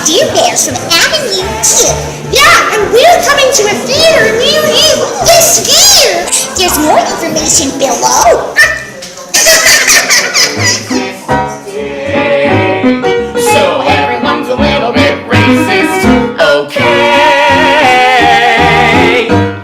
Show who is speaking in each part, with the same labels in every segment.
Speaker 1: dear bears from Avenue Q. Yeah, and we're coming to a theater near you this year. There's more information below.
Speaker 2: So everyone's a little bit racist, okay?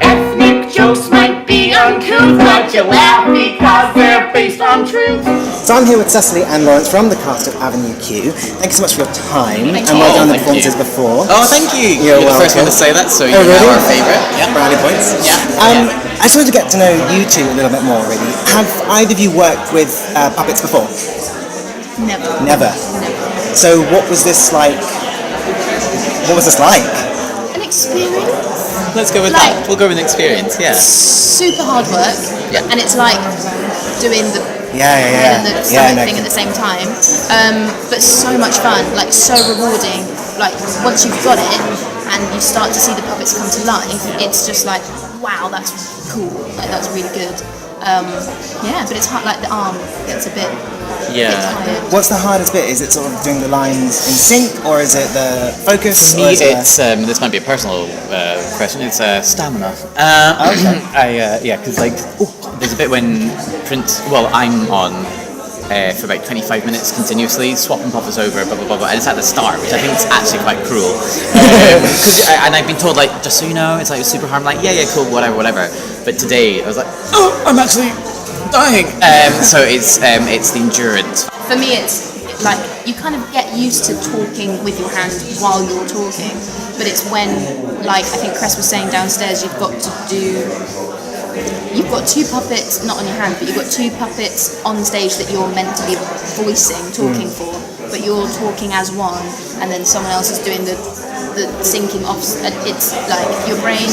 Speaker 2: Ethnic jokes might be uncouth, but you laugh because they're based on truth.
Speaker 3: So I'm here with Cecily and Lawrence from the cast of Avenue Q. Thank you so much for your time, and well done on the performances before.
Speaker 4: Oh, thank you.
Speaker 3: You're
Speaker 4: the
Speaker 3: welcome.
Speaker 4: first one to say that, so you're
Speaker 3: really?
Speaker 4: our favourite. Yeah.
Speaker 3: Brownie points.
Speaker 4: Yeah.
Speaker 3: I just wanted to get to know you two a little bit more, really. Have either of you worked with puppets before? Never. So what was this like?
Speaker 5: An experience.
Speaker 4: Let's go with that. We'll go with an experience, yeah.
Speaker 5: Super hard work.
Speaker 4: Yeah.
Speaker 5: And it's like doing the
Speaker 3: Yeah.
Speaker 5: and the stomach thing at the same time. But so much fun, like so rewarding. Like once you've got it and you start to see the puppets come to life, it's just like, wow, that's cool. Like that's really good. But it's hard. Like the arm gets a bit tired.
Speaker 3: What's the hardest bit? Is it sort of doing the lines in sync, or is it the focus?
Speaker 4: For me, it's this might be a personal question. It's stamina. Because there's a bit when I'm on for about 25 minutes continuously, swapping puppets over, blah blah blah, and it's at the start, which I think is actually quite cruel. And I've been told, like, just so you know, it's like super hard. I'm like, yeah, cool, whatever. But today I was like, oh, I'm actually dying. So it's the endurance.
Speaker 5: For me, it's like you kind of get used to talking with your hand while you're talking, but it's when, like I think Cress was saying downstairs, you've got two puppets, not on your hand, but you've got two puppets on stage that you're meant to be talking for, but you're talking as one, and then someone else is doing the syncing off. It's like your brain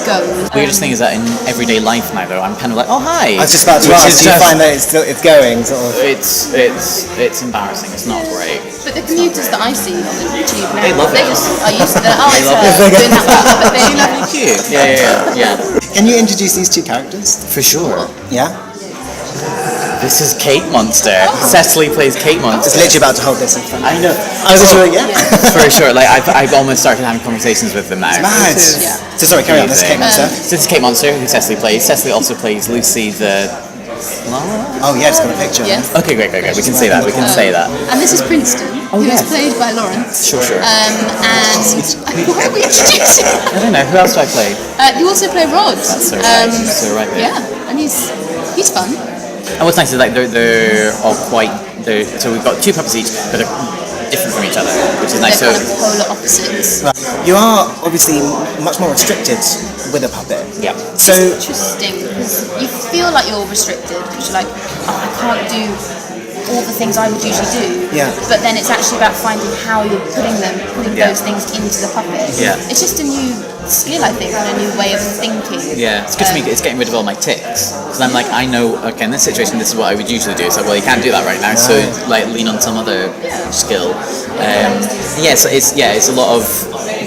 Speaker 5: goes.
Speaker 4: The weirdest thing is that in everyday life now, though, I'm kind of like, oh hi.
Speaker 3: I was just about to ask. Do you find that it's going sort of?
Speaker 4: It's embarrassing. It's not great.
Speaker 5: But the commuters that I see on the tube now,
Speaker 4: They love it.
Speaker 5: They just are used to that. Oh, it's doing that puppet thing.
Speaker 4: Cute. Yeah.
Speaker 3: Can you introduce these two characters?
Speaker 4: For sure.
Speaker 3: Yeah.
Speaker 4: This is Kate Monster. Cecily plays Kate Monster.
Speaker 3: Just literally about to hold this in front.
Speaker 4: I know.
Speaker 3: I was just yeah.
Speaker 4: For sure. Like I've almost started having conversations with them now.
Speaker 3: Mad. So sorry, carry on. This is Kate Monster.
Speaker 4: So this is Kate Monster, who Cecily plays. Cecily also plays Lucy the.
Speaker 3: Oh yeah, it's got a picture.
Speaker 5: Yes.
Speaker 4: Okay, great. We can say that.
Speaker 5: And this is Princeton, who is played by Lawrence.
Speaker 4: Sure.
Speaker 5: And why are we introducing?
Speaker 4: I don't know. Who else do I play?
Speaker 5: You also play Rod.
Speaker 4: That's so right. So right there.
Speaker 5: Yeah, and he's fun.
Speaker 4: And what's nice is like they're all quite. So we've got two puppets each, but they're different from each other, which is nice.
Speaker 5: They're kind of polar opposites.
Speaker 3: You are obviously much more restricted with a puppet.
Speaker 4: Yeah.
Speaker 3: So
Speaker 5: Interesting, because you feel like you're restricted, because you're like, oh, I can't do all the things I would usually do.
Speaker 3: Yeah.
Speaker 5: But then it's actually about finding how you're putting those things into the puppet.
Speaker 4: Yeah.
Speaker 5: It's just a new skill, I think, and a new way of thinking.
Speaker 4: Yeah, it's good for me. It's getting rid of all my tics, because I'm like, I know, okay, in this situation, this is what I would usually do. It's like, well, you can't do that right now, so like lean on some other skill. So it's a lot of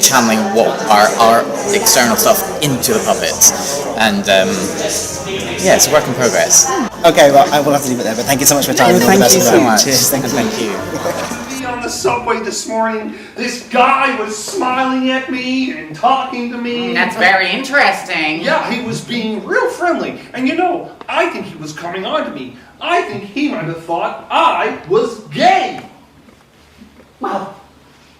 Speaker 4: channeling what our external stuff into the puppets, and it's a work in progress.
Speaker 3: okay, well I will have to leave it there. But thank you so much for your time.
Speaker 4: Thank you so much.
Speaker 3: Cheers. Thank you.
Speaker 6: On the subway this morning, this guy was smiling at me and talking to me.
Speaker 2: That's very interesting.
Speaker 6: Yeah, he was being real friendly. And I think he was coming on to me. I think he might have thought I was gay.
Speaker 2: Well,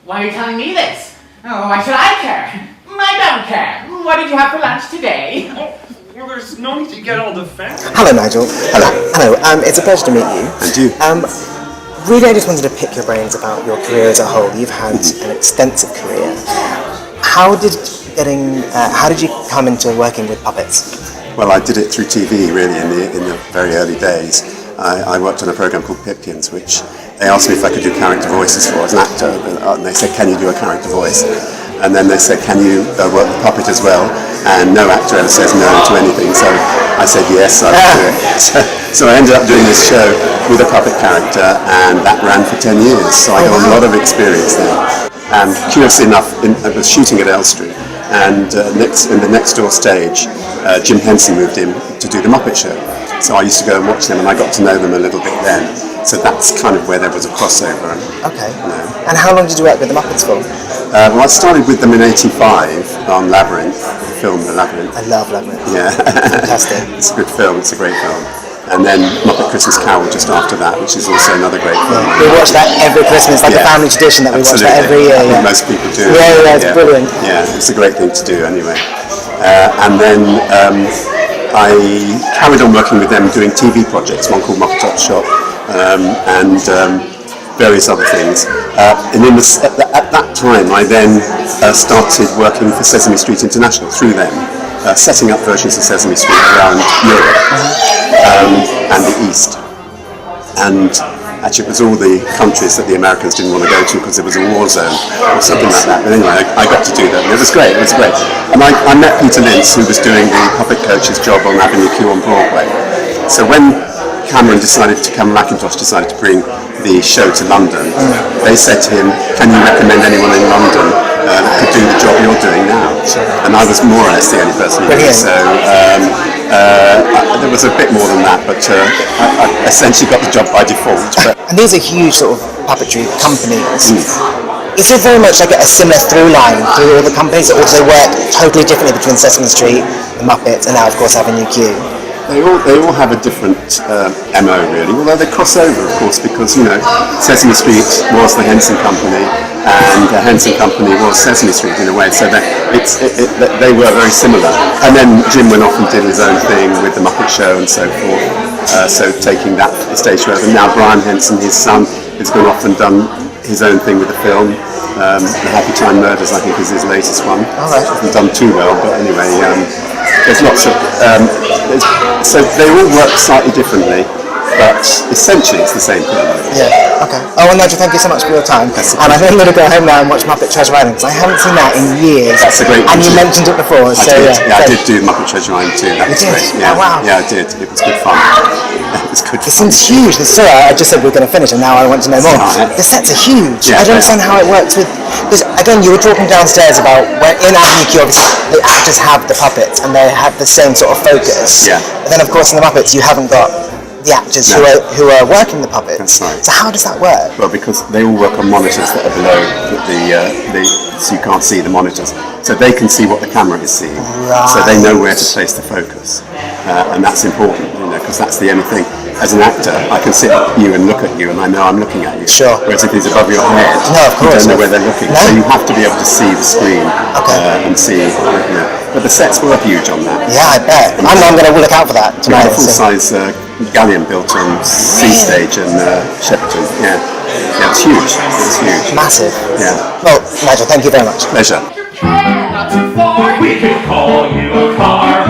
Speaker 2: why are you telling me this? Oh, why should I care? I don't care. What did you have for lunch today?
Speaker 6: Oh, well, there's no need to get all defensive.
Speaker 3: Hello, Nigel. Hello. It's a pleasure to meet you.
Speaker 7: And you.
Speaker 3: Really, I just wanted to pick your brains about your career as a whole. You've had an extensive career. How did you come into working with puppets?
Speaker 7: Well, I did it through TV, really, in the very early days. I worked on a program called Pipkins, which they asked me if I could do character voices for as an actor, and they said, "Can you do a character voice?" And then they said, "Can you work the puppet as well?" And no actor ever says no to anything, so I said yes, I would do it. So I ended up doing this show with a puppet character, and that ran for 10 years, so I got a lot of experience there. And curiously enough, I was shooting at Elstree, and in the next door stage, Jim Henson moved in to do the Muppet Show. So I used to go and watch them, and I got to know them a little bit then. So that's kind of where there was a crossover.
Speaker 3: Okay. And how long did you work with the Muppets for?
Speaker 7: Well, I started with them in '85 on Labyrinth, the film The Labyrinth.
Speaker 3: I love Labyrinth.
Speaker 7: Yeah.
Speaker 3: Fantastic.
Speaker 7: It's a good film, it's a great film. And then Muppet Christmas Carol just after that, which is also another great film.
Speaker 3: We watch that every Christmas, like a family tradition that we watch that every year.
Speaker 7: I think most people do.
Speaker 3: Yeah, it's brilliant.
Speaker 7: Yeah, it's a great thing to do anyway. And then I carried on working with them doing TV projects, one called Muppet Top Shop, and various other things. And at that time, I then started working for Sesame Street International through them, setting up versions of Sesame Street around Europe and the East. And actually, it was all the countries that the Americans didn't want to go to because it was a war zone or something like that. But anyway, I got to do that, and it was great. And I met Peter Lintz, who was doing the puppet coach's job on Avenue Q on Broadway. So when Cameron Macintosh decided to bring the show to London, they said to him, "Can you recommend anyone in London that could do the job you're doing now?" And I was more or less the only person who did. So there was a bit more than that, but I essentially got the job by default.
Speaker 3: And these are huge sort of puppetry companies. Is there very much like a similar through line through all the companies, or do they work totally differently between Sesame Street, the Muppets, and now of course Avenue Q?
Speaker 7: They all have a different MO really, although they cross over of course, because Sesame Street was the Henson Company and the Henson Company was Sesame Street in a way, so they were very similar. And then Jim went off and did his own thing with the Muppet Show and so forth, so taking that stage further. And now Brian Henson, his son, has gone off and done his own thing with the film. The Happy Time Murders, I think, is his latest one. Hasn't done too well, but anyway, there's lots of... so they all work slightly differently, but essentially it's the same thing.
Speaker 3: Yeah, okay. Oh, well, Nigel, thank you so much for your time. And I think I'm going to go home now and watch Muppet Treasure Island, because I haven't seen that in years.
Speaker 7: That's a great one.
Speaker 3: And you mentioned it before, so
Speaker 7: I did do Muppet Treasure Island too. That was great. Yeah.
Speaker 3: Oh, wow.
Speaker 7: Yeah, I did. It was good fun. It was good fun.
Speaker 3: It seems huge. Sorry, I just said we were going to finish, and now I want to know more. The sets are huge. I don't understand how it works with... Because, again, you were talking downstairs about when in Avenue Q, obviously, the actors have the puppets, and they have the same sort of focus.
Speaker 7: Yeah.
Speaker 3: But then, of course, in the Muppets, you haven't got the actors who are working the puppets.
Speaker 7: That's right.
Speaker 3: So how does that work?
Speaker 7: Well, because they all work on monitors that are below so you can't see the monitors. So they can see what the camera is seeing.
Speaker 3: Right.
Speaker 7: So they know where to place the focus. And that's important, because that's the only thing. As an actor, I can sit at you and look at you, and I know I'm looking at you.
Speaker 3: Sure.
Speaker 7: Whereas if he's above your head,
Speaker 3: No, of course.
Speaker 7: you don't know where they're looking.
Speaker 3: No.
Speaker 7: So you have to be able to see the screen and see. But the sets were huge on that.
Speaker 3: Yeah, I bet. I'm going to look out for that
Speaker 7: We
Speaker 3: tonight.
Speaker 7: had a full-size galleon built on Sea Stage in Shepperton. Yeah, it's huge. It's huge.
Speaker 3: Massive.
Speaker 7: Yeah.
Speaker 3: Well, Nigel, thank you very much.
Speaker 7: Pleasure.
Speaker 6: Not too far. We could call you a car.